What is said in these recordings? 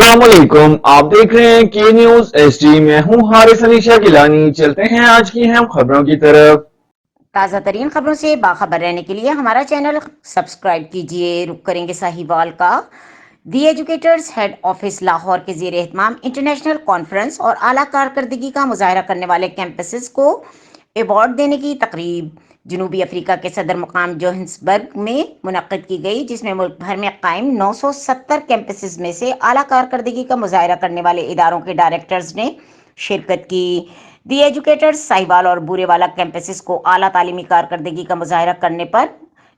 अस्सलाम वालेकुम, आप देख रहे हैं के न्यूज एचडी। मैं हूं हारिस अली शाह गिलानी। चलते हैं आज की अहम खबरों की तरफ। ताज़ा तरीन खबरों से बाखबर रहने के लिए हमारा चैनल सब्सक्राइब कीजिए। रुक करेंगे साहिवाल का दी एजुकेटर्स हेड ऑफिस लाहौर के ज़ेर एहतमाम इंटरनेशनल कॉन्फ्रेंस और आला कारकर्दगी का मुजाहरा करने वाले कैंपसेस को अवार्ड देने की तकरीब जनूबी अफ्रीका के सदर मुकाम जोहान्सबर्ग में मुनक्किद की गई, जिसमें मुल्क भर में कायम 970 कैंपसेस में से आला कारकर्दगी का मुजाहरा करने वाले इदारों के डायरेक्टर्स ने शिरकत की। दी एजुकेटर्स साहिवाल और बूरेवाला कैंपसेस को आला तालीमी कारकर्दगी का मुजाहरा करने पर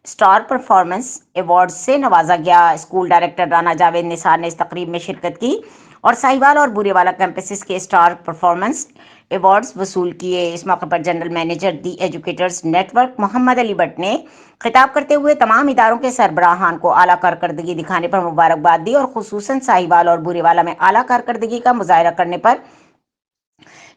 स्टार परफॉर्मेंस अवार्ड से नवाजा गया। स्कूल डायरेक्टर राना जावेद निसार ने इस तकरीब में शिरकत की और साहिवाल और बूरेवाला कैंपसेस के स्टार परफॉर्मेंस अवार्ड्स वसूल किए। इस मौके पर जनरल मैनेजर दी एजुकेटर्स नेटवर्क मोहम्मद अली भट्ट ने खिताब करते हुए तमाम इदारों के सरबराहान को आला कारकर्दगी दिखाने पर मुबारकबाद दी और खुसूसन साहिवाल और बूरेवाला में आला कारकर्दगी का मुजाहरा करने पर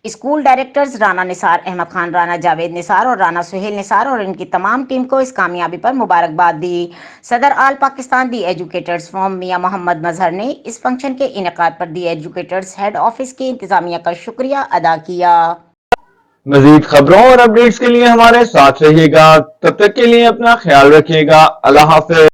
स्कूल डायरेक्टर्स राना निसार अहमद खान, राना जावेद निसार और राना सुहेल निसार और इनकी तमाम टीम को इस कामयाबी पर मुबारकबाद दी। सदर आल पाकिस्तान दी एजुकेटर्स फोरम मियां मोहम्मद मजहर ने इस फंक्शन के इनेकाद पर दी एजुकेटर्स हेड ऑफिस की इंतजामिया का शुक्रिया अदा किया। मजीद खबरों और अपडेट्स के लिए हमारे साथ रहिएगा। तब तक के लिए अपना ख्याल रखिएगा। अल्लाह हाफिज।